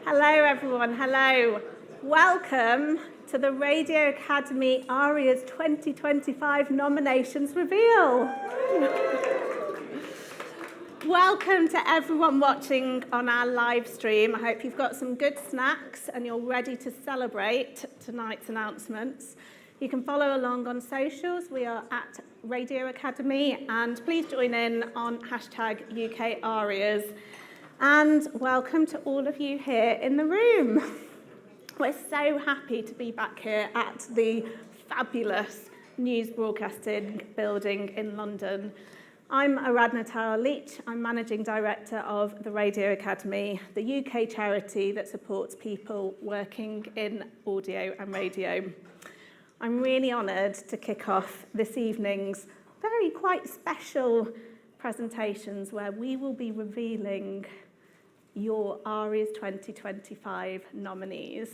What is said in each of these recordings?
Hello everyone, hello. Welcome to the Radio Academy ARIAS 2025 nominations reveal. Welcome to everyone watching on our live stream. I hope you've got some good snacks and you're ready to celebrate tonight's announcements. You can follow along on socials. We are at Radio Academy, and please join in on hashtag UK ARIAS. And welcome to all of you here in the room. We're so happy to be back here at the fabulous news broadcasting building in London. I'm Aradhna Tara-Leach. I'm Managing Director of the Radio Academy, the UK charity that supports people working in audio and radio. I'm really honoured to kick off this evening's quite special presentations where we will be revealing your ARIAS 2025 nominees.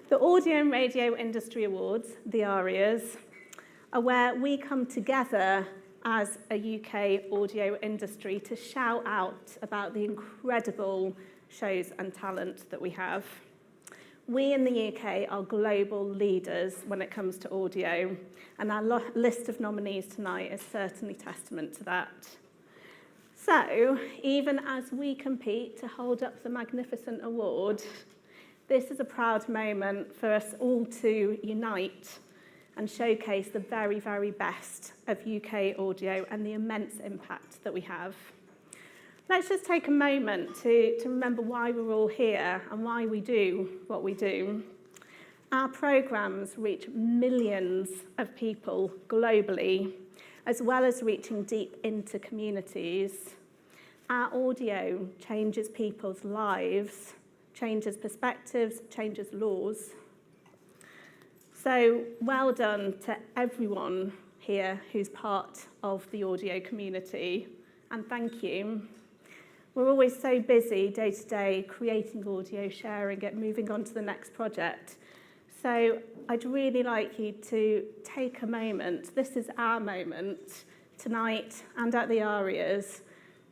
The Audio and Radio Industry Awards, the ARIAS, are where we come together as a UK audio industry to shout out about the incredible shows and talent that we have. We in the UK are global leaders when it comes to audio, and our list of nominees tonight is certainly testament to that. So, even as we compete to hold up the magnificent award, this is a proud moment for us all to unite and showcase the very, very best of UK audio and the immense impact that we have. Let's just take a moment to remember why we're all here and why we do what we do. Our programmes reach millions of people globally, as well as reaching deep into communities. Our audio changes people's lives, changes perspectives, changes laws. So well done to everyone here who's part of the audio community, and thank you. We're always so busy day to day creating audio, sharing it, moving on to the next project. So I'd really like you to take a moment, this is our moment tonight and at the ARIAS,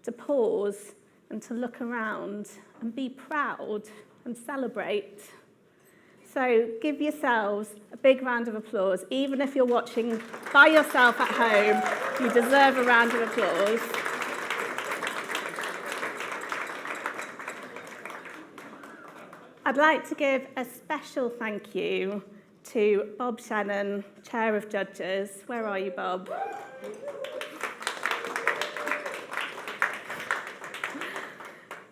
to pause and to look around and be proud and celebrate. So give yourselves a big round of applause. Even if you're watching by yourself at home, you deserve a round of applause. I'd like to give a special thank you to Bob Shannon, Chair of Judges. Where are you, Bob?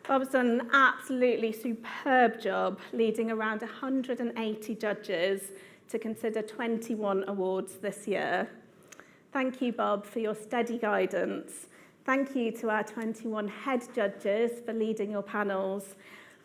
Bob's done an absolutely superb job leading around 180 judges to consider 21 awards this year. Thank you, Bob, for your steady guidance. Thank you to our 21 head judges for leading your panels.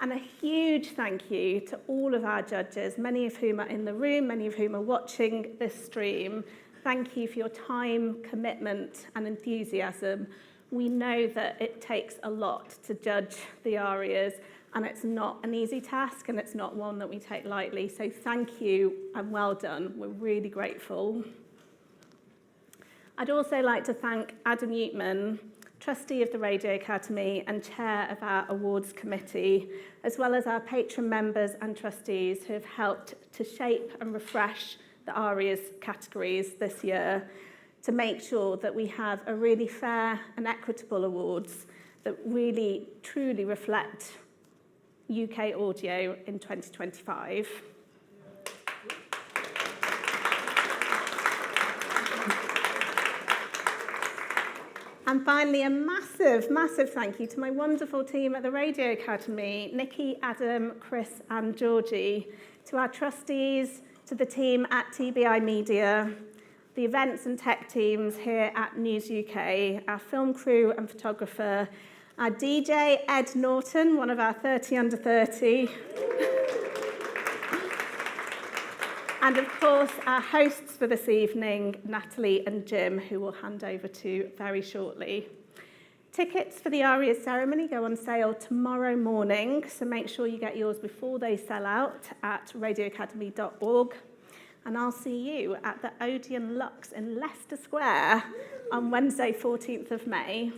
And a huge thank you to all of our judges, many of whom are in the room, many of whom are watching this stream. Thank you for your time, commitment, and enthusiasm. We know that it takes a lot to judge the ARIAS, and it's not an easy task, and it's not one that we take lightly. So thank you and well done. We're really grateful. I'd also like to thank Adam Uteman, Trustee of the Radio Academy and Chair of our Awards Committee, as well as our patron members and trustees who have helped to shape and refresh the ARIAS categories this year, to make sure that we have a really fair and equitable awards that really, truly reflect UK audio in 2025. And finally, a massive, massive thank you to my wonderful team at the Radio Academy, Nikki, Adam, Chris and Georgie, to our trustees, to the team at TBI Media, the events and tech teams here at News UK, our film crew and photographer, our DJ, Ed Norton, one of our 30 under 30, and of course our hosts for this evening, Natalie and Jim, who we'll hand over to very shortly. Tickets for the ARIAS ceremony go on sale tomorrow morning, so make sure you get yours before they sell out at radioacademy.org. And I'll see you at the Odeon Lux in Leicester Square on Wednesday, 14th of May.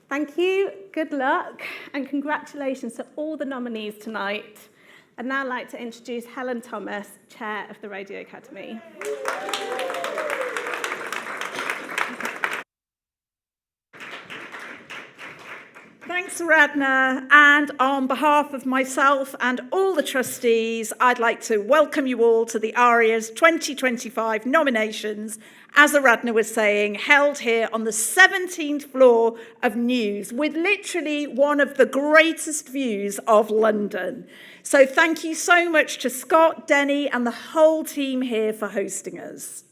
Thank you, good luck, and congratulations to all the nominees tonight. I'd now like to introduce Helen Thomas, Chair of the Radio Academy. Thanks, Radna, and on behalf of myself and all the trustees, I'd like to welcome you all to the ARIAS 2025 nominations, as Radna was saying, held here on the 17th floor of News, with literally one of the greatest views of London. So thank you so much to Scott, Denny, and the whole team here for hosting us.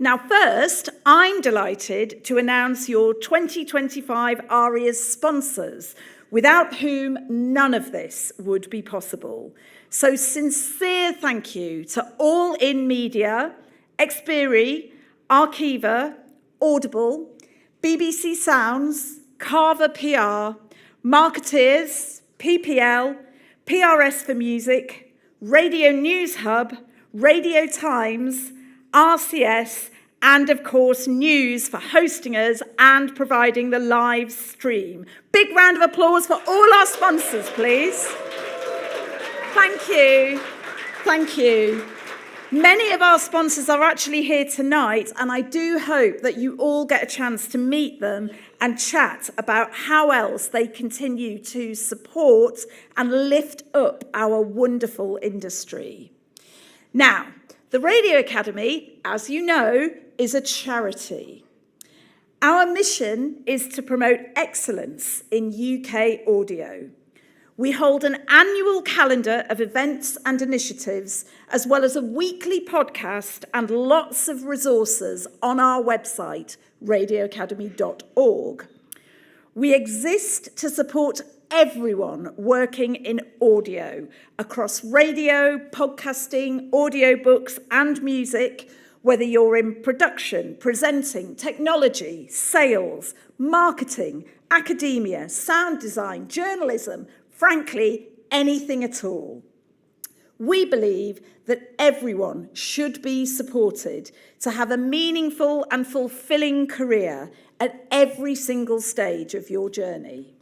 Now, first, I'm delighted to announce your 2025 ARIAS sponsors, without whom none of this would be possible. So sincere thank you to All In Media, Xperi, Arkiva, Audible, BBC Sounds, Carver PR, Marketeers, PPL, PRS for Music, Radio News Hub, Radio Times, RCS, and of course News for hosting us and providing the live stream. Big round of applause for all our sponsors, please. Thank you. Thank you. Many of our sponsors are actually here tonight, and I do hope that you all get a chance to meet them and chat about how else they continue to support and lift up our wonderful industry. Now, the Radio Academy, as you know, is a charity. Our mission is to promote excellence in UK audio. We hold an annual calendar of events and initiatives, as well as a weekly podcast and lots of resources on our website, radioacademy.org. We exist to support everyone working in audio across radio, podcasting, audiobooks, and music, whether you're in production, presenting, technology, sales, marketing, academia, sound design, journalism, frankly, anything at all. We believe that everyone should be supported to have a meaningful and fulfilling career at every single stage of your journey.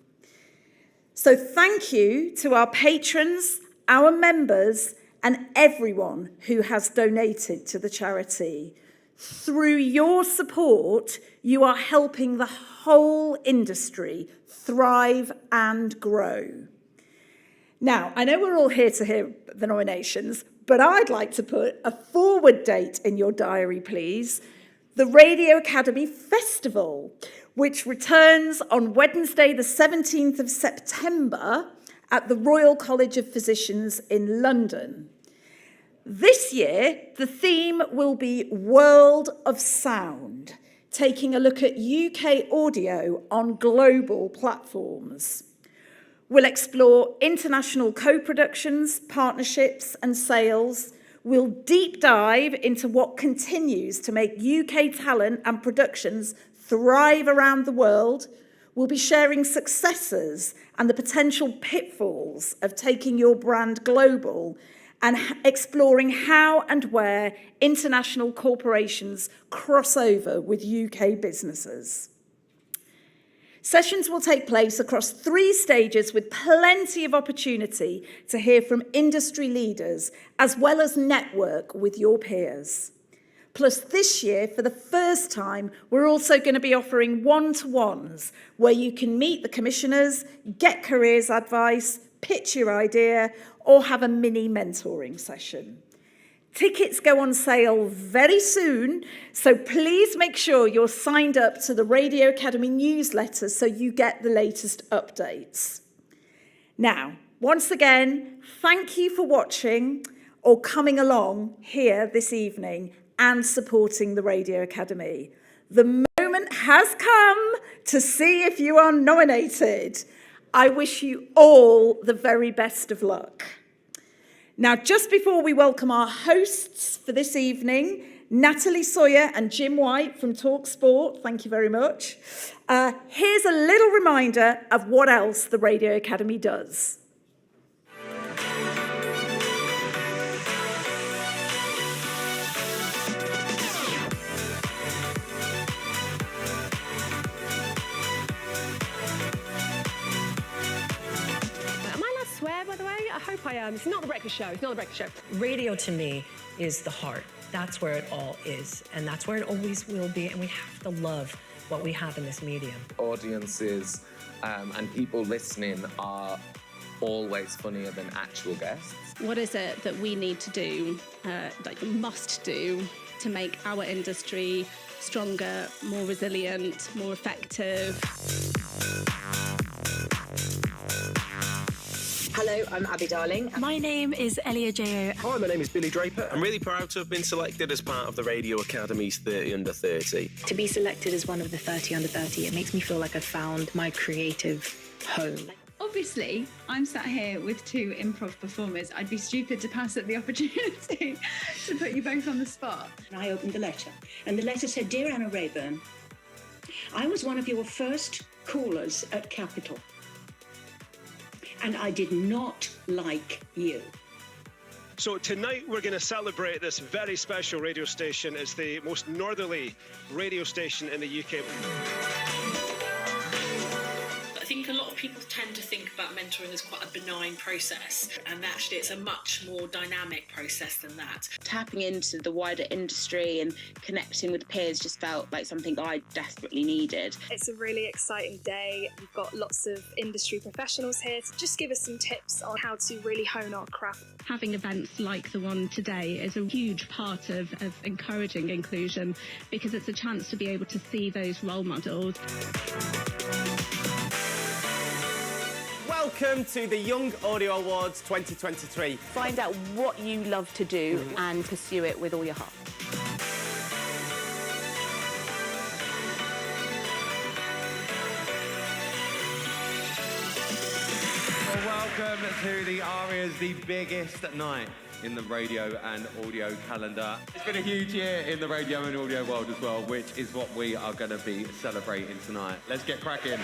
So thank you to our patrons, our members, and everyone who has donated to the charity. Through your support, you are helping the whole industry thrive and grow. Now, I know we're all here to hear the nominations, but I'd like to put a forward date in your diary, please. The Radio Academy Festival, which returns on Wednesday, the 17th of September at the Royal College of Physicians in London. This year, the theme will be World of Sound, taking a look at UK audio on global platforms. We'll explore international co-productions, partnerships, and sales. We'll deep dive into what continues to make UK talent and productions thrive around the world. We'll be sharing successes and the potential pitfalls of taking your brand global and exploring how and where international corporations cross over with UK businesses. Sessions will take place across 3 stages with plenty of opportunity to hear from industry leaders as well as network with your peers. Plus this year, for the first time, we're also going to be offering one-to-ones where you can meet the commissioners, get careers advice, pitch your idea, or have a mini mentoring session. Tickets go on sale very soon, so please make sure you're signed up to the Radio Academy newsletter so you get the latest updates. Now, once again, thank you for watching or coming along here this evening and supporting the Radio Academy. The moment has come to see if you are nominated. I wish you all the very best of luck. Now, just before we welcome our hosts for this evening, Natalie Sawyer and Jim White from TalkSport, thank you very much. Here's a little reminder of what else the Radio Academy does. hope I am. It's not the breakfast show. It's not the breakfast show. Radio to me is the heart. That's where it all is, and that's where it always will be, and we have to love what we have in this medium. Audiences and people listening are always funnier than actual guests. What is it that we need to do, that you must do, to make our industry stronger, more resilient, more effective? Hello, I'm Abby Darling. My name is Elia Jo. Hi, my name is Billy Draper. I'm really proud to have been selected as part of the Radio Academy's 30 Under 30. To be selected as one of the 30 Under 30, it makes me feel like I've found my creative home. Obviously, I'm sat here with two improv performers. I'd be stupid to pass up the opportunity to put you both on the spot. And I opened the letter, and the letter said, "Dear Anna Rayburn, I was one of your first callers at Capitol, and I did not like you." So tonight we're going to celebrate this very special radio station. It's the most northerly radio station in the UK. I think a lot of people tend to think about mentoring as quite a benign process, and actually it's a much more dynamic process than that. Tapping into the wider industry and connecting with peers just felt like something I desperately needed. It's a really exciting day. We've got lots of industry professionals here to just give us some tips on how to really hone our craft. Having events like the one today is a huge part of encouraging inclusion, because it's a chance to be able to see those role models. Welcome to the Young Audio Awards 2023. Find out what you love to do and pursue it with all your heart. Well, welcome to the ARIAS, the biggest night in the radio and audio calendar. It's been a huge year in the radio and audio world as well, which is what we are going to be celebrating tonight. Let's get cracking.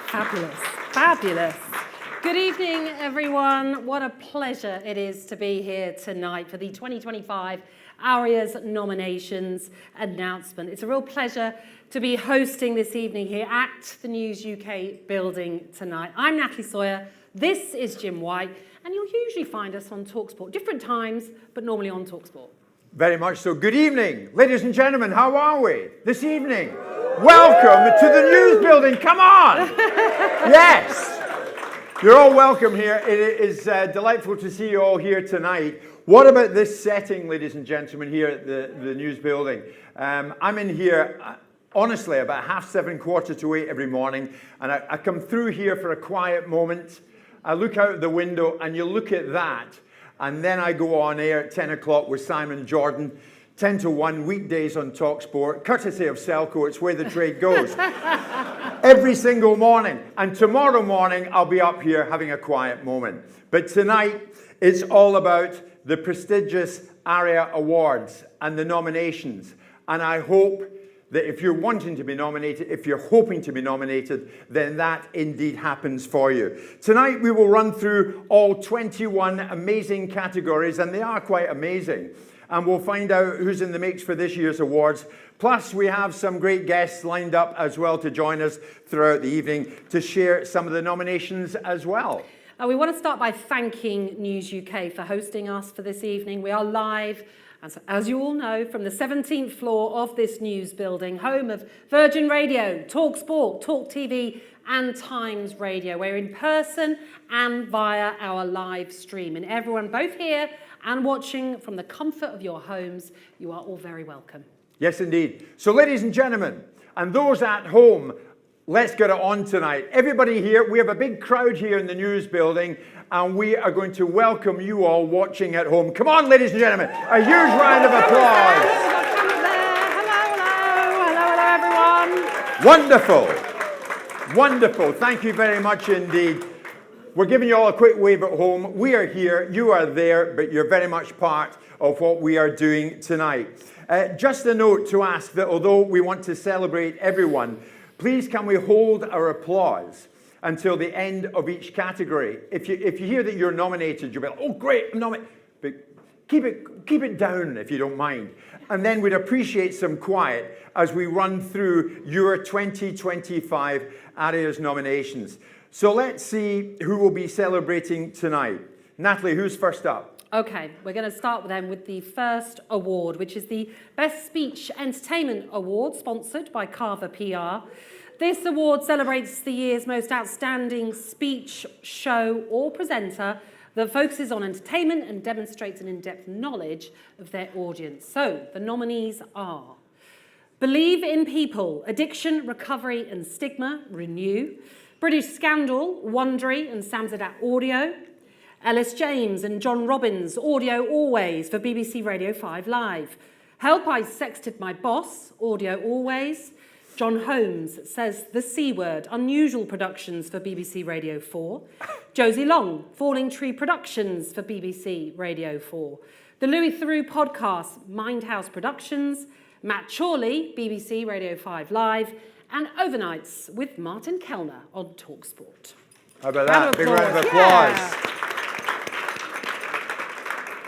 Fabulous, fabulous. Good evening, everyone. What a pleasure it is to be here tonight for the 2025 ARIAS Nominations announcement. It's a real pleasure to be hosting this evening here at the News UK building tonight. I'm Natalie Sawyer, this is Jim White, and you'll usually find us on TalkSport, different times, but normally on TalkSport. Very much so. Good evening, ladies and gentlemen. How are we this evening? Welcome to the news building. Come on. Yes. You're all welcome here. It is delightful to see you all here tonight. What about this setting, ladies and gentlemen, here at the news building? I'm in here, honestly, about 7:30, 7:45 every morning, and I come through here for a quiet moment. I look out the window, and you look at that, and then I go on air at 10 o'clock with Simon Jordan, 10 to 1, weekdays on TalkSport, courtesy of Selco. It's where the trade goes. Every single morning. And tomorrow morning, I'll be up here having a quiet moment. But tonight, it's all about the prestigious ARIA Awards and the nominations. And I hope that if you're wanting to be nominated, if you're hoping to be nominated, then that indeed happens for you. Tonight, we will run through all 21 amazing categories, and they are quite amazing. And we'll find out who's in the mix for this year's awards. Plus, we have some great guests lined up as well to join us throughout the evening to share some of the nominations as well. We want to start by thanking News UK for hosting us for this evening. We are live, as you all know, from the 17th floor of this news building, home of Virgin Radio, TalkSport, Talk TV, and Times Radio. We're in person and via our live stream. And everyone, both here and watching from the comfort of your homes, you are all very welcome. Yes, indeed. So, ladies and gentlemen, and those at home, let's get it on tonight. Everybody here, we have a big crowd here in the news building, and we are going to welcome you all watching at home. Come on, ladies and gentlemen, a huge round of applause. Hello, everyone. Wonderful. Wonderful. Thank you very much indeed. We're giving you all a quick wave at home. We are here, you are there, but you're very much part of what we are doing tonight. Just a note to ask that although we want to celebrate everyone, please can we hold our applause until the end of each category. If you hear that you're nominated, you'll be like, oh great, I'm nominated. But keep it down if you don't mind. And then we'd appreciate some quiet as we run through your 2025 ARIAS nominations. So let's see who will be celebrating tonight. Natalie, who's first up? Okay, we're going to start then with the first award, which is the Best Speech Entertainment Award, sponsored by Carver PR. This award celebrates the year's most outstanding speech, show or presenter that focuses on entertainment and demonstrates an in-depth knowledge of their audience. So, the nominees are Believe in People, Addiction, Recovery and Stigma, Renew, British Scandal, Wondery and Samzadat Audio, Ellis James and John Robbins, Audio Always for BBC Radio 5 Live, Help I Sexted My Boss, Audio Always, John Holmes Says the C Word, Unusual Productions for BBC Radio 4, Josie Long, Falling Tree Productions for BBC Radio 4, the Louis Theroux Podcast, Mindhouse Productions, Matt Chorley, BBC Radio 5 Live, and Overnights with Martin Kellner on TalkSport. How about that? Big round of applause. Yeah.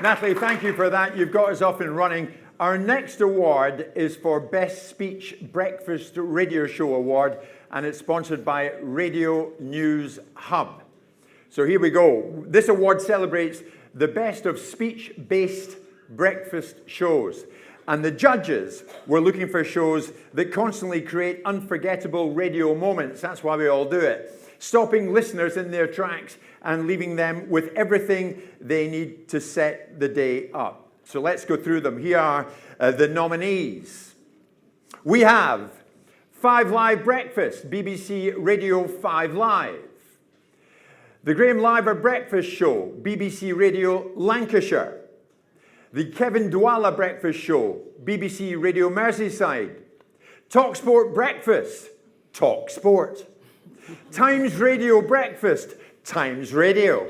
Natalie, thank you for that. You've got us off and running. Our next award is for Best Speech Breakfast Radio Show Award, and it's sponsored by Radio News Hub. So here we go. This award celebrates the best of speech-based breakfast shows. And the judges were looking for shows that constantly create unforgettable radio moments. That's why we all do it. Stopping listeners in their tracks and leaving them with everything they need to set the day up. So let's go through them. Here are the nominees. We have 5 Live Breakfast, BBC Radio 5 Live. The Graham Liver Breakfast Show, BBC Radio Lancashire. The Kevin Dwala Breakfast Show, BBC Radio Merseyside. TalkSport Breakfast, TalkSport. Times Radio Breakfast, Times Radio.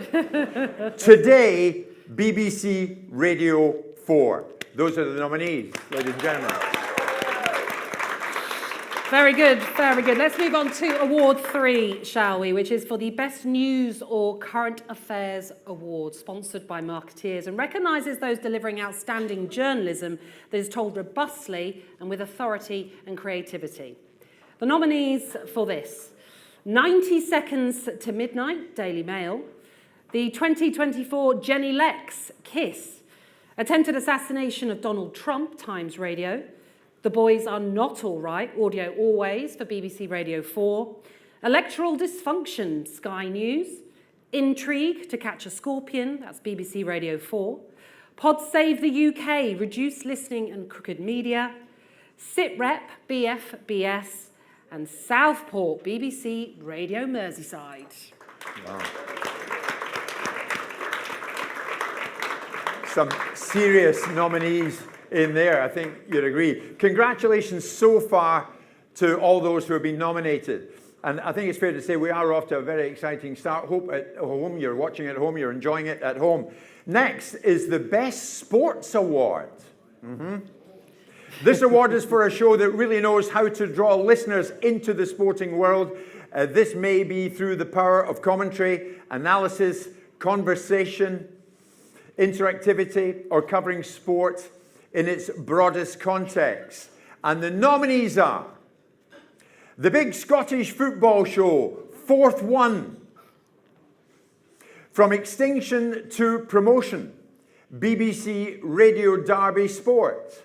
Today, BBC Radio 4. Those are the nominees, ladies and gentlemen. Very good, very good. Let's move on to Award 3, shall we, which is for the Best News or Current Affairs Award, sponsored by Marketeers, and recognises those delivering outstanding journalism that is told robustly and with authority and creativity. The nominees for this: 90 Seconds to Midnight, Daily Mail; the 2024 Jenny Lex, Kiss; attempted assassination of Donald Trump, Times Radio; The Boys Are Not All Right, Audio Always for BBC Radio 4; Electoral Dysfunction, Sky News; Intrigue, To Catch a Scorpion, that's BBC Radio 4; Pod Save the UK, Reduce Listening and Crooked Media; SitRep, BFBS; and Southport, BBC Radio Merseyside. Wow. Some serious nominees in there, I think you'd agree. Congratulations so far to all those who have been nominated. And I think it's fair to say we are off to a very exciting start. Hope at home, you're watching at home, you're enjoying it at home. Next is the Best Sports Award. This award is for a show that really knows how to draw listeners into the sporting world. This may be through the power of commentary, analysis, conversation, interactivity, or covering sport in its broadest context. And the nominees are the Big Scottish Football Show, 4th One. From Extinction to Promotion, BBC Radio Derby Sport.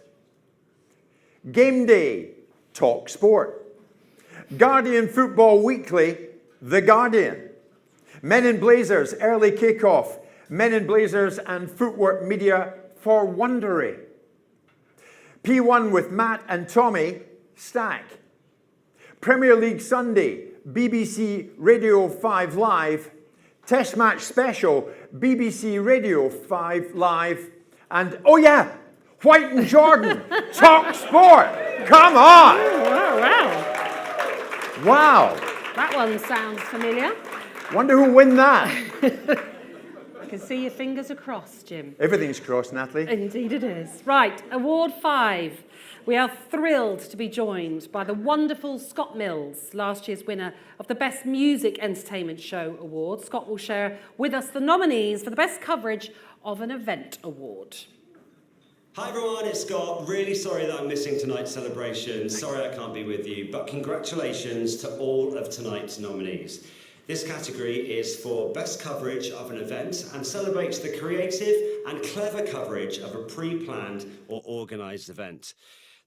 Game Day, Talk Sport. Guardian Football Weekly, The Guardian. Men in Blazers, Early Kickoff, Men in Blazers and Footwork Media for Wondery. P1 with Matt and Tommy, Stack. Premier League Sunday, BBC Radio 5 Live. Test Match Special, BBC Radio 5 Live. And, oh yeah, White and Jordan, Talk Sport. Come on. Oh, wow. Wow. That one sounds familiar. Wonder who'll win that. I can see your fingers are crossed, Jim. Everything's crossed, Natalie. Indeed it is. Right, Award 5. We are thrilled to be joined by the wonderful Scott Mills, last year's winner of the Best Music Entertainment Show Award. Scott will share with us the nominees for the Best Coverage of an Event Award. Hi everyone, it's Scott. Really sorry that I'm missing tonight's celebration. Sorry I can't be with you, but congratulations to all of tonight's nominees. This category is for best coverage of an event and celebrates the creative and clever coverage of a pre-planned or organised event.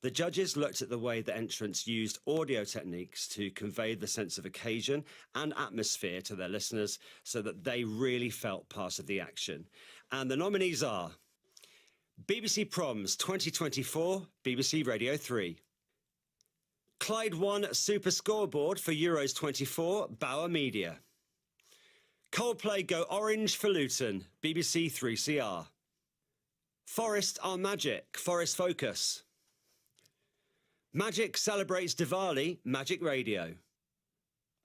The judges looked at the way the entrants used audio techniques to convey the sense of occasion and atmosphere to their listeners so that they really felt part of the action. And the nominees are BBC Proms 2024, BBC Radio 3. Clyde 1 Super Scoreboard for Euros 24, Bauer Media. Coldplay Go Orange for Luton, BBC 3CR. Forest Are Magic, Forest Focus. Magic celebrates Diwali, Magic Radio.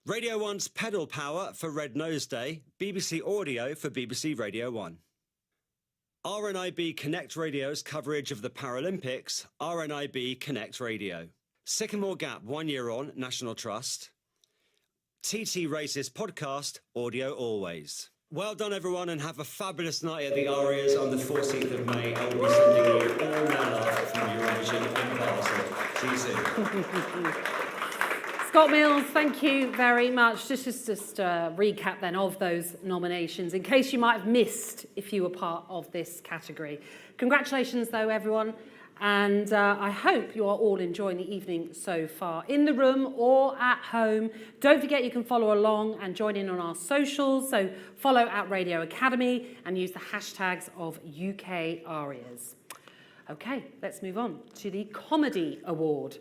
Radio 1's Pedal Power for Red Nose Day, BBC Audio for BBC Radio 1. RNIB Connect Radio's coverage of the Paralympics, RNIB Connect Radio. Sycamore Gap 1 year on, National Trust. TT Races podcast, Audio Always. Well done everyone and have a fabulous night at the ARIAS on the 14th of May. I will be sending you all my love from Eurovision in Basel. See you soon. Scott Mills, thank you very much. Just a recap then of those nominations, in case you might have missed if you were part of this category. Congratulations though, everyone. And I hope you are all enjoying the evening so far, in the room or at home. Don't forget you can follow along and join in on our socials. So follow @Radio Academy and use the hashtags of UK ARIAS. Okay, let's move on to the Comedy Award.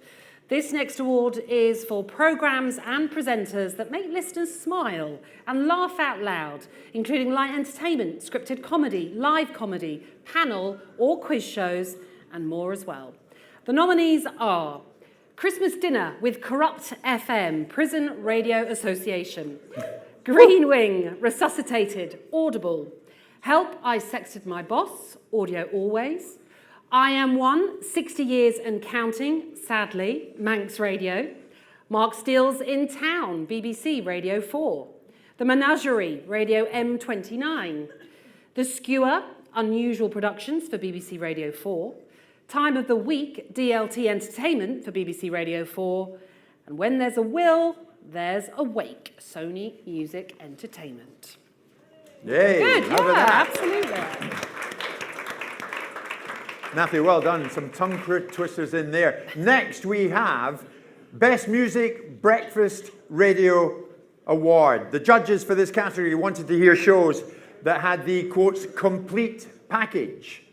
This next award is for programmes and presenters that make listeners smile and laugh out loud, including light entertainment, scripted comedy, live comedy, panel or quiz shows, and more as well. The nominees are Christmas Dinner with Corrupt FM, Prison Radio Association, Green Wing, Resuscitated, Audible, Help, I Sexted My Boss, Audio Always, I Am One, 60 Years and Counting, sadly, Manx Radio, Mark Steele's In Town, BBC Radio 4, The Menagerie, Radio M29, The Skewer, Unusual Productions for BBC Radio 4, Time of the Week, DLT Entertainment for BBC Radio 4, and When There's a Will, There's a Wake, Sony Music Entertainment. Yay! Good, How about yeah, that? absolutely. Matthew, well done. Some tongue twisters in there. Next, we have Best Music Breakfast Radio Award. The judges for this category wanted to hear shows that had the, quotes, complete package.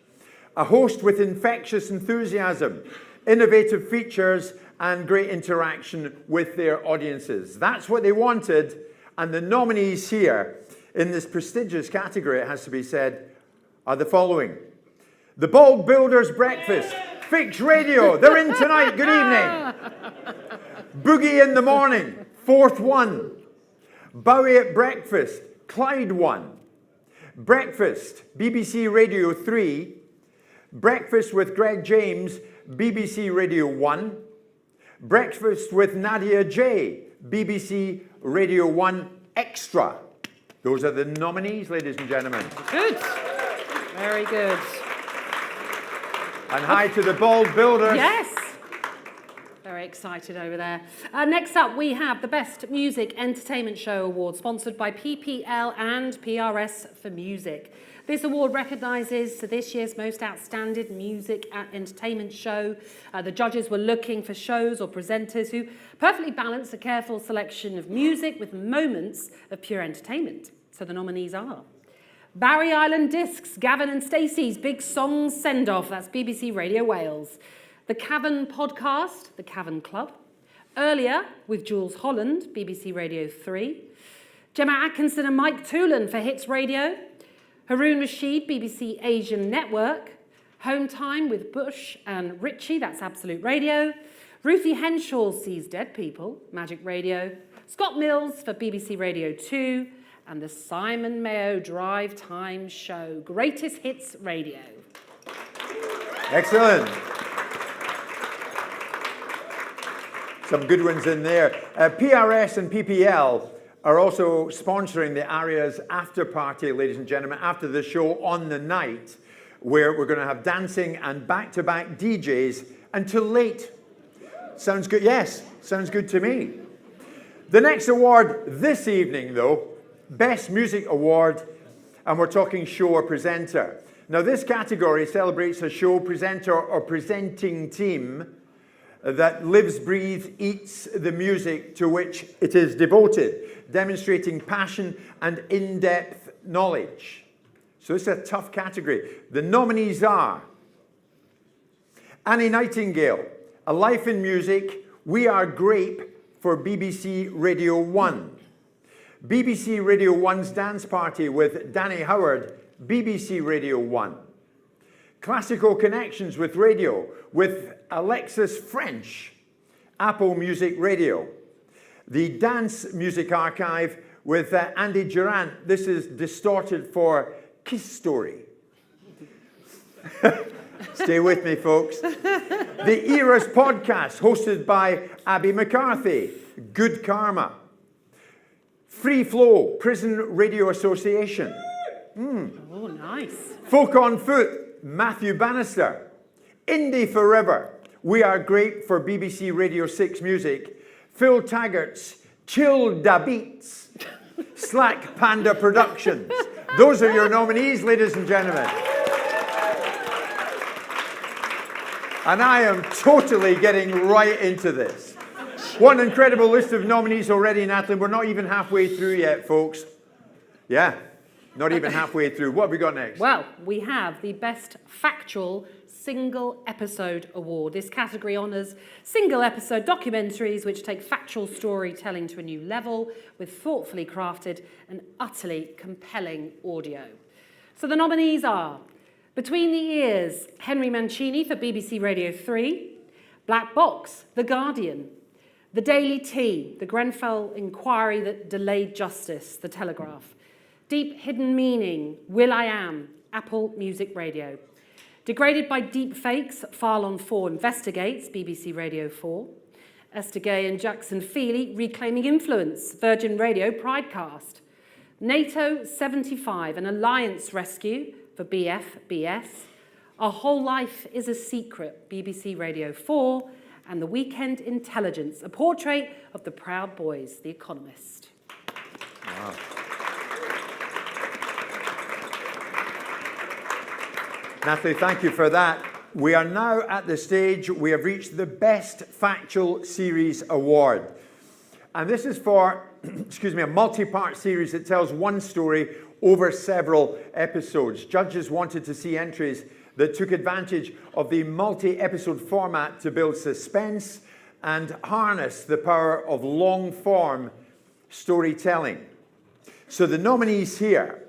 A host with infectious enthusiasm, innovative features, and great interaction with their audiences. That's what they wanted, and the nominees here in this prestigious category, it has to be said, are the following. The Bald Builders Breakfast, Fix Radio, they're in tonight, good evening. Boogie in the Morning, Fourth One. Bowie at Breakfast, Clyde One. Breakfast, BBC Radio 3. Breakfast with Greg James, BBC Radio 1. Breakfast with Nadia J, BBC Radio 1 Extra. Those are the nominees, ladies and gentlemen. Good. Very good. And hi to the Bald Builders. Yes. Very excited over there. Next up, we have the Best Music Entertainment Show Award, sponsored by PPL and PRS for Music. This award recognises this year's most outstanding music and entertainment show. The judges were looking for shows or presenters who perfectly balance a careful selection of music with moments of pure entertainment. So the nominees are Barry Island Discs, Gavin and Stacey's Big Songs Send-Off, that's BBC Radio Wales. The Cavern Podcast, The Cavern Club. Earlier, with Jules Holland, BBC Radio 3. Gemma Atkinson and Mike Toolan for Hits Radio. Haroon Rashid, BBC Asian Network. Home Time with Bush and Richie, that's Absolute Radio. Ruthie Henshaw Sees Dead People, Magic Radio. Scott Mills for BBC Radio 2. And the Simon Mayo Drive Time Show, Greatest Hits Radio. Excellent. Some good ones in there. PRS and PPL are also sponsoring the ARIAS after party, ladies and gentlemen, after the show on the night. where we're going to have dancing and back-to-back DJs until late. Sounds good? Yes, sounds good to me. The next award this evening, though, Best Music Award, and we're talking show or presenter. Now, this category celebrates a show, presenter, or presenting team that lives, breathes, eats the music to which it is devoted, demonstrating passion and in-depth knowledge. So it's a tough category. The nominees are Annie Nightingale, A Life in Music, We Are Grape for BBC Radio 1. BBC Radio 1's Dance Party with Danny Howard, BBC Radio 1. Classical Connections with Radio with Alexis French, Apple Music Radio. The Dance Music Archive with Andy Durant. This is distorted for Kiss Story. Stay with me, folks. The Eras Podcast, hosted by Abby McCarthy, Good Karma. Free Flow, Prison Radio Association. Oh, nice. Folk on Foot, Matthew Bannister. Indie Forever, We Are Great for BBC Radio 6 Music. Phil Taggart's Chill Da Beats. Slack Panda Productions. Those are your nominees, ladies and gentlemen. And I am totally getting right into this. What an incredible list of nominees already, Natalie. We're not even halfway through yet, folks. Yeah, not even halfway through. What have we got next? Well, we have the Best Factual Single Episode Award. This category honours single episode documentaries which take factual storytelling to a new level with thoughtfully crafted and utterly compelling audio. So the nominees are Between the Ears, Henry Mancini for BBC Radio 3, Black Box, The Guardian, The Daily Tea, the Grenfell inquiry that delayed justice, The Telegraph, Deep Hidden Meaning, Will I Am, Apple Music Radio, Degraded by Deep Fakes, File on 4 Investigates, BBC Radio 4, Esther Gay and Jackson Feely, Reclaiming Influence, Virgin Radio Pridecast, NATO 75, an Alliance Rescue for BFBS, Our Whole Life is a Secret, BBC Radio 4, and The Weekend Intelligence, a portrait of the Proud Boys, The Economist. Wow. Natalie, thank you for that. We are now at the stage we have reached the Best Factual Series Award. And this is for, a multi-part series that tells one story over several episodes. Judges wanted to see entries that took advantage of the multi-episode format to build suspense and harness the power of long-form storytelling. So the nominees here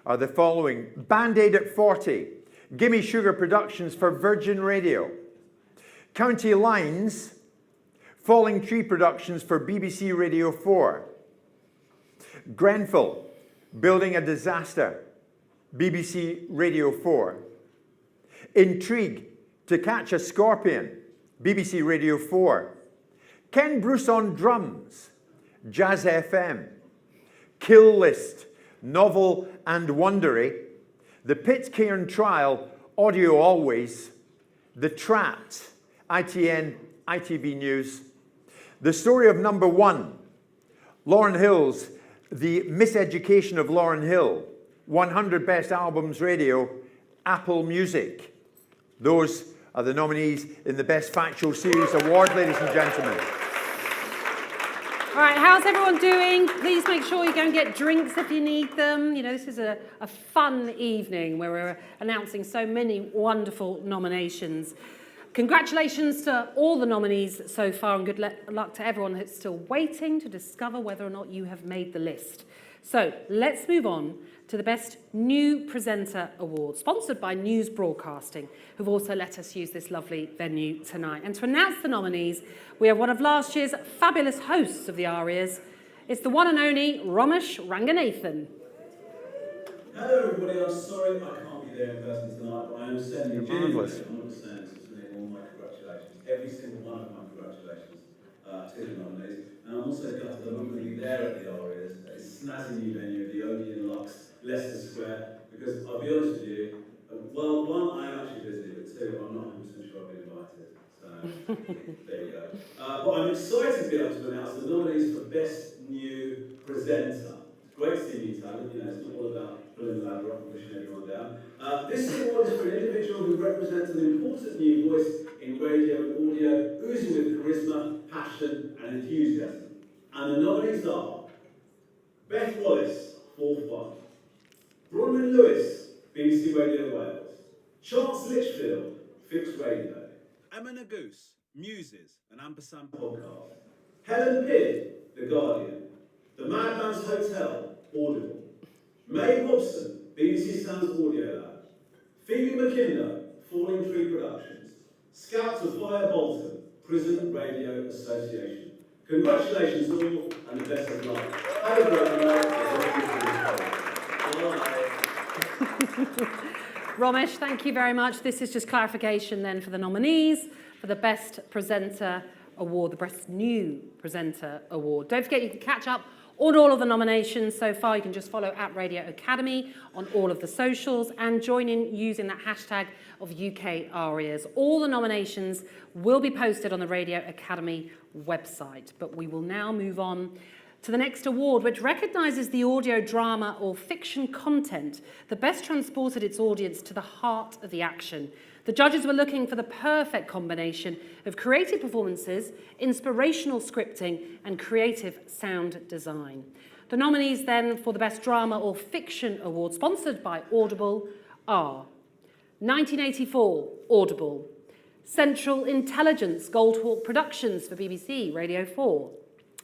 are the following. Band-Aid at 40, Gimme Sugar Productions for Virgin Radio. County Lines, Falling Tree Productions for BBC Radio 4. Grenfell, Building a Disaster, BBC Radio 4. Intrigue, To Catch a Scorpion, BBC Radio 4. Ken Bruce on Drums, Jazz FM. Kill List, Novel and Wondery. The Pitcairn Trial, Audio Always. The Trapped, ITN, ITV News. The Story of Number One, Lauryn Hill's The Miseducation of Lauryn Hill, 100 Best Albums Radio, Apple Music. Those are the nominees in the Best Factual Series Award, ladies and gentlemen. All right, how's everyone doing? Please make sure you go and get drinks if you need them. You know, this is a fun evening where we're announcing so many wonderful nominations. Congratulations to all the nominees so far, and good luck to everyone who's still waiting to discover whether or not you have made the list. So let's move on to the Best New Presenter Award, sponsored by News Broadcasting, who've also let us use this lovely venue tonight. And to announce the nominees, we have one of last year's fabulous hosts of the ARIAS. It's the one and only Ramesh Ranganathan. Hello everybody, I'm sorry I can't be there in person tonight, but I am sending marvellous. 100% all my congratulations, every single one of my congratulations to the nominees. And I'm also gutted that I'm not going to be there at the ARIAS, a snazzy new venue, the Odeon Lux, Leicester Square, because I'll be honest with you, Well, one, I am actually busy, but two, I'm not 100% sure I've been invited. So, there you go. But I'm excited to be able to announce the nominees for Best New Presenter. Great to see new talent, you know, it's not all about pulling the ladder up and pushing everyone down. This award is for an individual who represents an important new voice in radio and audio, oozing with charisma, passion and enthusiasm. And the nominees are Beth Wallace, fourth one. Bronwyn Lewis, BBC Radio Wales. Chance Litchfield, Fixed Radio. Emma Nagoose, Muses, an Ampersand podcast. Helen Pidd, The Guardian. The Madman's Hotel, Audible. May Hobson, BBC Sounds Audio Lab. Phoebe McKinder, Falling Tree Productions. Scouts of Fire Bolton, Prison Radio Association. Congratulations all and the best of luck. Have a great night. Romesh, thank you very much. This is just clarification then for the nominees for the Best Presenter Award, the Best New Presenter Award. Don't forget you can catch up on all of the nominations so far. You can just follow @Radio Academy on all of the socials and join in using that hashtag of UK ARIAS. All the nominations will be posted on the Radio Academy website. But we will now move on to the next award, which recognises the audio drama or fiction content that best transported its audience to the heart of the action. The judges were looking for the perfect combination of creative performances, inspirational scripting, and creative sound design. The nominees then for the Best Drama or Fiction Award, sponsored by Audible, are 1984, Audible, Central Intelligence, Goldhawk Productions for BBC Radio 4,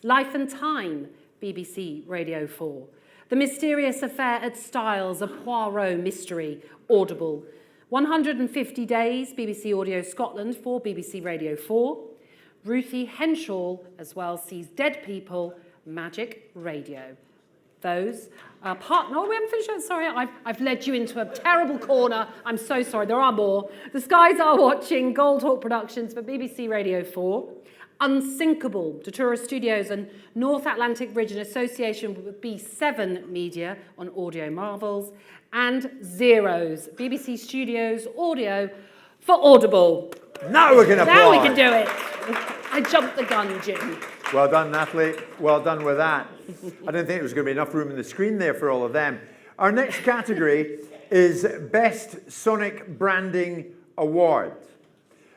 Life and Time, BBC Radio 4, The Mysterious Affair at Styles, a Poirot mystery, Audible, 150 Days, BBC Audio Scotland for BBC Radio 4, Ruthie Henshaw as well sees Dead People, Magic Radio. Those are part... No, we haven't finished yet. Sorry, I've led you into a terrible corner. I'm so sorry. There are more. The Skies Are Watching, Goldhawk Productions for BBC Radio 4. Unsinkable, Datura Studios and North Atlantic Ridge in association with B7 Media on Audio Marvels. And Zeros, BBC Studios Audio for Audible. Now we can applaud. Now we can do it. I jumped the gun, Jim. Well done, Natalie. Well done with that. I didn't think there was going to be enough room in the screen there for all of them. Our next category is Best Sonic Branding Award.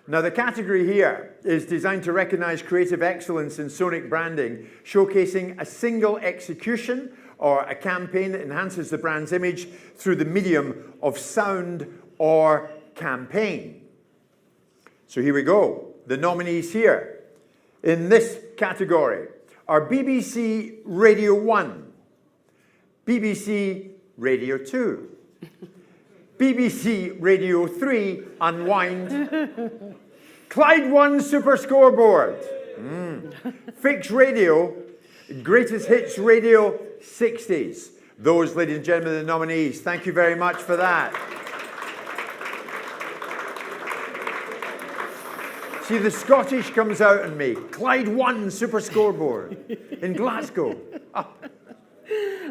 Now, the category here is designed to recognise creative excellence in sonic branding, showcasing a single execution or a campaign that enhances the brand's image through the medium of sound or campaign. So here we go. The nominees here in this category are BBC Radio 1, BBC Radio 2, BBC Radio 3, Unwind, Clyde 1 Super Scoreboard, Fix Radio, Greatest Hits Radio 60s. Those, ladies and gentlemen, are the nominees. Thank you very much for that. See, the Scottish comes out in me. Clyde 1 Super Scoreboard in Glasgow. Oh.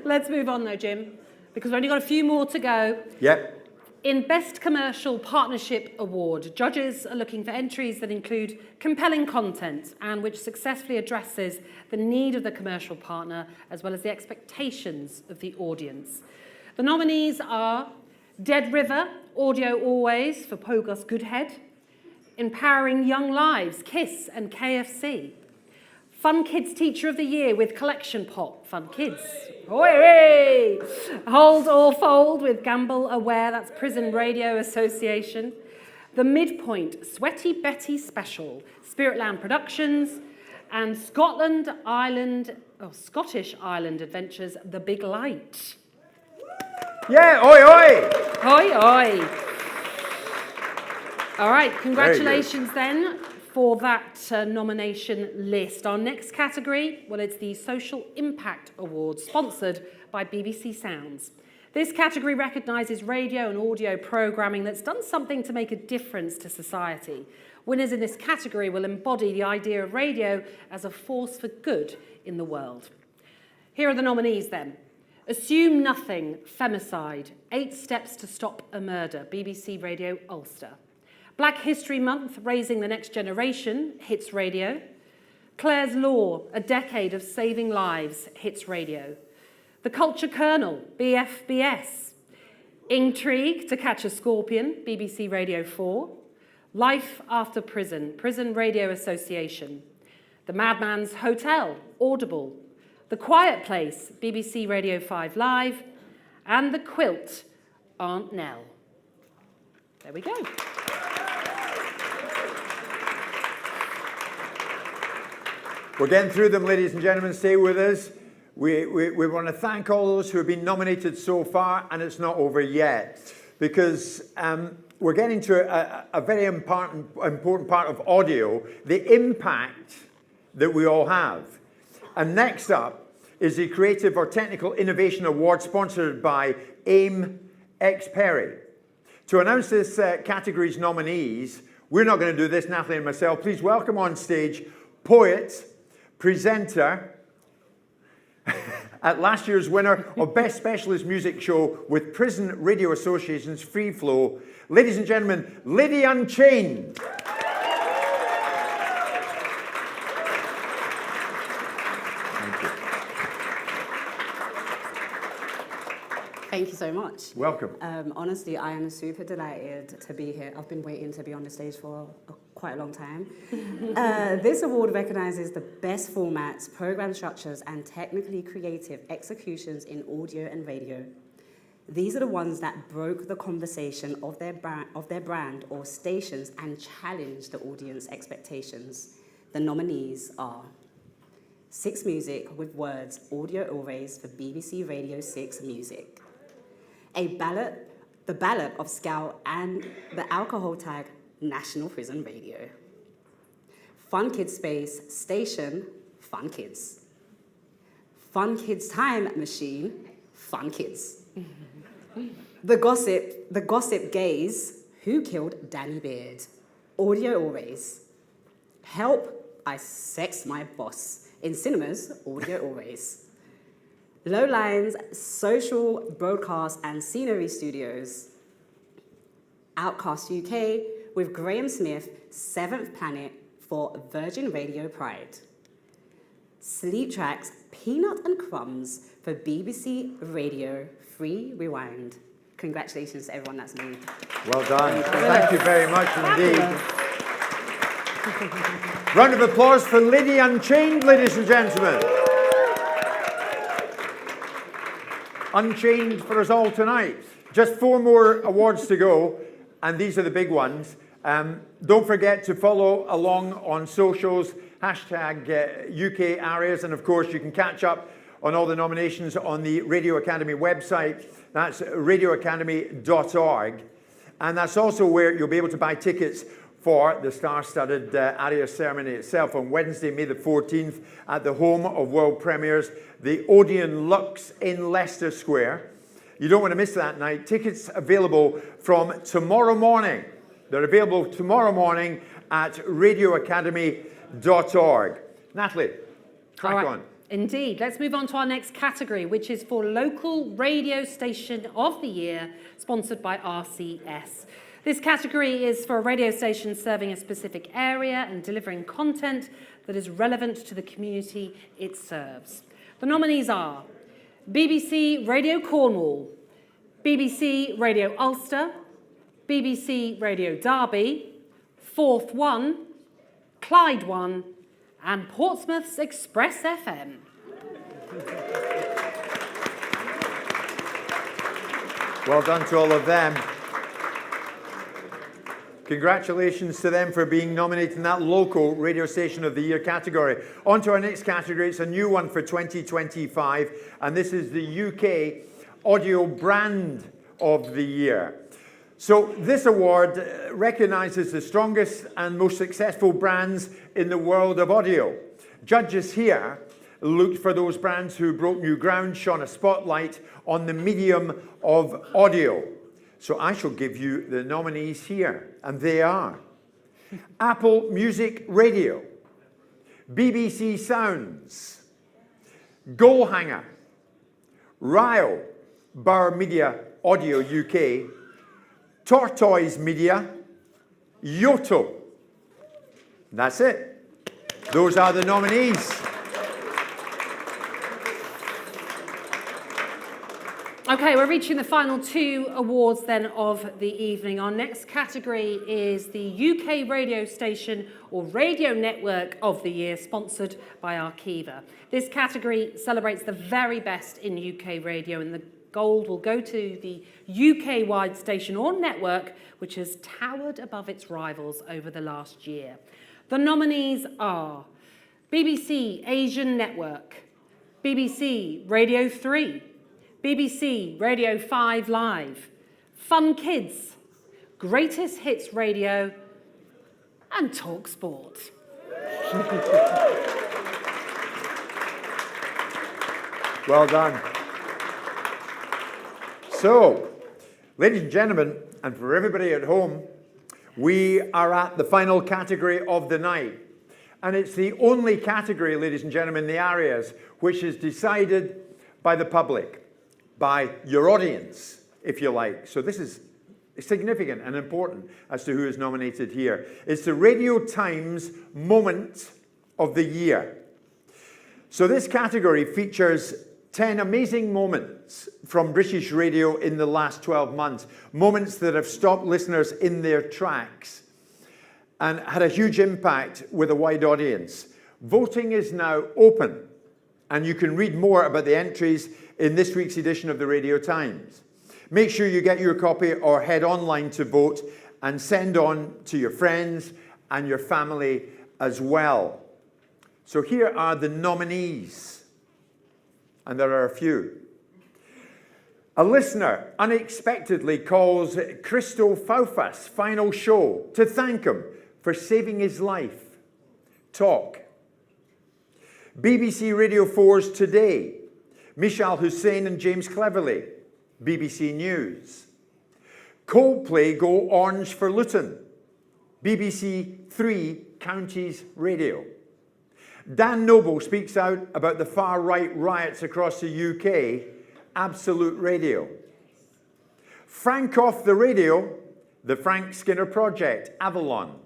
Let's move on though, Jim, because we've only got a few more to go. Yep. In Best Commercial Partnership Award, judges are looking for entries that include compelling content and which successfully addresses the need of the commercial partner as well as the expectations of the audience. The nominees are Dead River, Audio Always for Pogos Goodhead, Empowering Young Lives, KISS and KFC, Fun Kids Teacher of the Year with Collection Pop, Fun Kids. Hooray! Hold or Fold with Gamble Aware, that's Prison Radio Association. The Midpoint, Sweaty Betty Special, Spiritland Productions, and Scottish Island Adventures, The Big Light. Yeah, oi, oi! Oi, oi. All right, congratulations then for that nomination list. Our next category, well, it's the Social Impact Award, sponsored by BBC Sounds. This category recognises radio and audio programming that's done something to make a difference to society. Winners in this category will embody the idea of radio as a force for good in the world. Here are the nominees then. Assume Nothing, Femicide, 8 Steps to Stop a Murder, BBC Radio Ulster. Black History Month, Raising the Next Generation, Hits Radio. Claire's Law, A Decade of Saving Lives, Hits Radio. The Culture Kernel, BFBS. Intrigue, To Catch a Scorpion, BBC Radio 4. Life After Prison, Prison Radio Association. The Madman's Hotel, Audible. The Quiet Place, BBC Radio 5 Live. And The Quilt, Aunt Nell. There we go. We're getting through them, ladies and gentlemen. Stay with us. We want to thank all those who have been nominated so far, and it's not over yet, because we're getting to a very important part of audio, the impact that we all have. And next up is the Creative or Technical Innovation Award, sponsored by AIM X Perry. To announce this category's nominees, we're not going to do this, Natalie and myself. Please welcome on stage poet, presenter, at last year's winner of Best Specialist Music Show with Prison Radio Association's Free Flow, ladies and gentlemen, Lady Unchained. Thank you so much. Welcome. Honestly, I am super delighted to be here. I've been waiting to be on the stage for quite a long time. This award recognizes the best formats, program structures, and technically creative executions in audio and radio. These are the ones that broke the conversation of their brand or stations and challenged the audience expectations. The nominees are Six Music with Words, audio arrays for BBC Radio 6 Music. The Ballad of Scout and the alcohol tag National Prison Radio. Fun Kids Space Station, Fun Kids. Fun Kids Time Machine, Fun Kids. The Gossip Gaze, Who Killed Danny Beard? Audio arrays. Help, I Sexed My Boss. In cinemas, audio arrays. Low Lines, Social Broadcast and Scenery Studios. Outcast UK with Graham Smith, Seventh Planet for Virgin Radio Pride. Sleep Tracks, Peanut and Crumbs for BBC Radio Free Rewind. Congratulations to everyone that's made. Well done. Thank you very much indeed. Round of applause for Lady Unchained, ladies and gentlemen. Unchained for us all tonight. Just 4 more awards to go, and these are the big ones. Don't forget to follow along on socials, hashtag UK ARIAS, and of course you can catch up on all the nominations on the Radio Academy website. That's radioacademy.org. And that's also where you'll be able to buy tickets for the star-studded ARIAS ceremony itself on Wednesday, May the 14th, at the home of world premieres, the Odeon Lux in Leicester Square. You don't want to miss that night. Tickets available from tomorrow morning. They're available tomorrow morning at radioacademy.org. Natalie, crack on. Indeed. Let's move on to our next category, which is for Local Radio Station of the Year, sponsored by RCS. This category is for a radio station serving a specific area and delivering content that is relevant to the community it serves. The nominees are BBC Radio Cornwall, BBC Radio Ulster, BBC Radio Derby, Forth One, Clyde One, and Portsmouth's Express FM. Well done to all of them. Congratulations to them for being nominated in that Local Radio Station of the Year category. On to our next category. It's a new one for 2025, and this is the UK Audio Brand of the Year. So this award recognises the strongest and most successful brands in the world of audio. Judges here looked for those brands who broke new ground, shone a spotlight on the medium of audio. So I shall give you the nominees here, and they are Apple Music Radio, BBC Sounds, Goalhanger, Ryle, Bauer Media Audio UK, Tortoise Media, Yoto. That's it. Those are the nominees. Okay, we're reaching the final 2 awards then of the evening. Our next category is the UK Radio Station or Radio Network of the Year, sponsored by Arkiva. This category celebrates the very best in UK radio, and the gold will go to the UK-wide station or network which has towered above its rivals over the last year. The nominees are BBC Asian Network, BBC Radio 3, BBC Radio 5 Live, Fun Kids, Greatest Hits Radio, and Talk Sport. Well done. So, ladies and gentlemen, and for everybody at home, we are at the final category of the night. And it's the only category, ladies and gentlemen, in the ARIAS, which is decided by the public, by your audience, if you like. So this is significant and important as to who is nominated here. It's the Radio Times Moment of the Year. So this category features 10 amazing moments from British radio in the last 12 months, moments that have stopped listeners in their tracks and had a huge impact with a wide audience. Voting is now open, and you can read more about the entries in this week's edition of the Radio Times. Make sure you get your copy or head online to vote and send on to your friends and your family as well. So here are the nominees, and there are a few. A listener unexpectedly calls Christo Faufas' final show to thank him for saving his life. Talk. BBC Radio 4's Today. Michal Hussein and James Cleverly, BBC News. Coldplay go orange for Luton, BBC 3 Counties Radio. Dan Noble speaks out about the far-right riots across the UK, Absolute Radio. Frank Off the Radio, the Frank Skinner Project, Avalon.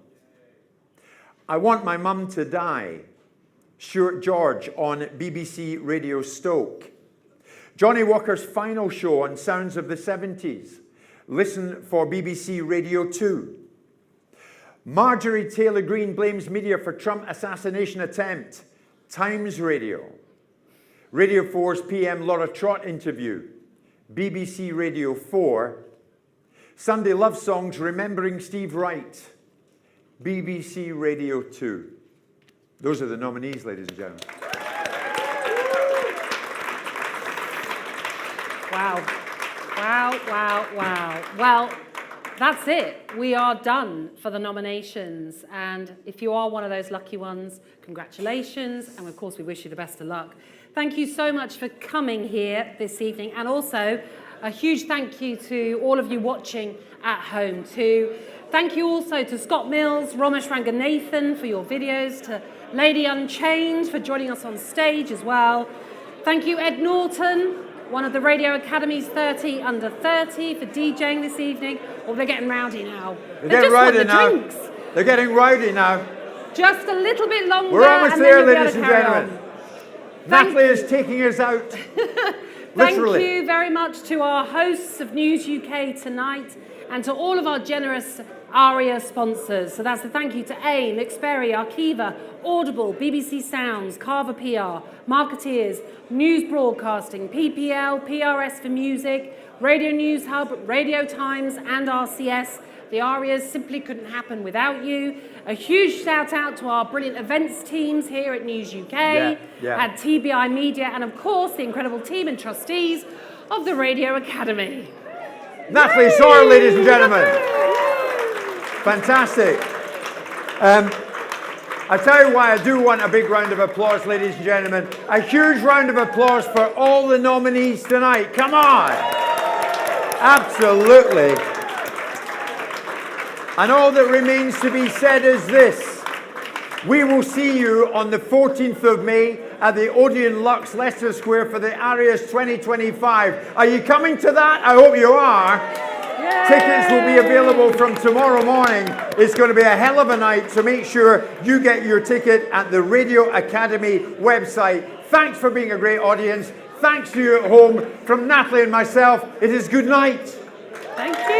I Want My Mum to Die, Stuart George on BBC Radio Stoke. Johnny Walker's final show on Sounds of the 70s. Listen for BBC Radio 2. Marjorie Taylor Greene blames media for Trump assassination attempt. Times Radio. Radio 4's PM Laura Trott interview. BBC Radio 4. Sunday Love Songs Remembering Steve Wright. BBC Radio 2. Those are the nominees, ladies and gentlemen. Wow. Wow, wow, wow. Well, that's it. We are done for the nominations. And if you are one of those lucky ones, congratulations. And of course, we wish you the best of luck. Thank you so much for coming here this evening. And also, a huge thank you to all of you watching at home too. Thank you also to Scott Mills, Ramesh Ranganathan for your videos, to Lady Unchained for joining us on stage as well. Thank you, Ed Norton, one of the Radio Academy's 30 under 30 for DJing this evening. Oh, they're getting rowdy now. They're getting rowdy now. Drinks. They're getting rowdy now. Just a little bit longer. We're almost and there, then ladies and gentlemen. Natalie is taking us out. Thank you very much to our hosts of News UK tonight and to all of our generous ARIA sponsors. So that's a thank you to AIM, Xperi, Arkiva, Audible, BBC Sounds, Carver PR, Marketeers, News Broadcasting, PPL, PRS for Music, Radio News Hub, Radio Times and RCS. The ARIAs simply couldn't happen without you. A huge shout out to our brilliant events teams here at News UK, at TBI Media, and of course the incredible team and trustees of the Radio Academy. Natalie Soar, ladies and gentlemen. Fantastic. I tell you why I do want a big round of applause, ladies and gentlemen. A huge round of applause for all the nominees tonight. Come on. Absolutely. And all that remains to be said is this. We will see you on the 14th of May at the Odeon Lux Leicester Square for the ARIAS 2025. Are you coming to that? I hope you are. Yay! Tickets will be available from tomorrow morning. It's going to be a hell of a night, so make sure you get your ticket at the Radio Academy website. Thanks for being a great audience. Thanks to you at home. From Natalie and myself, it is good night. Thank you.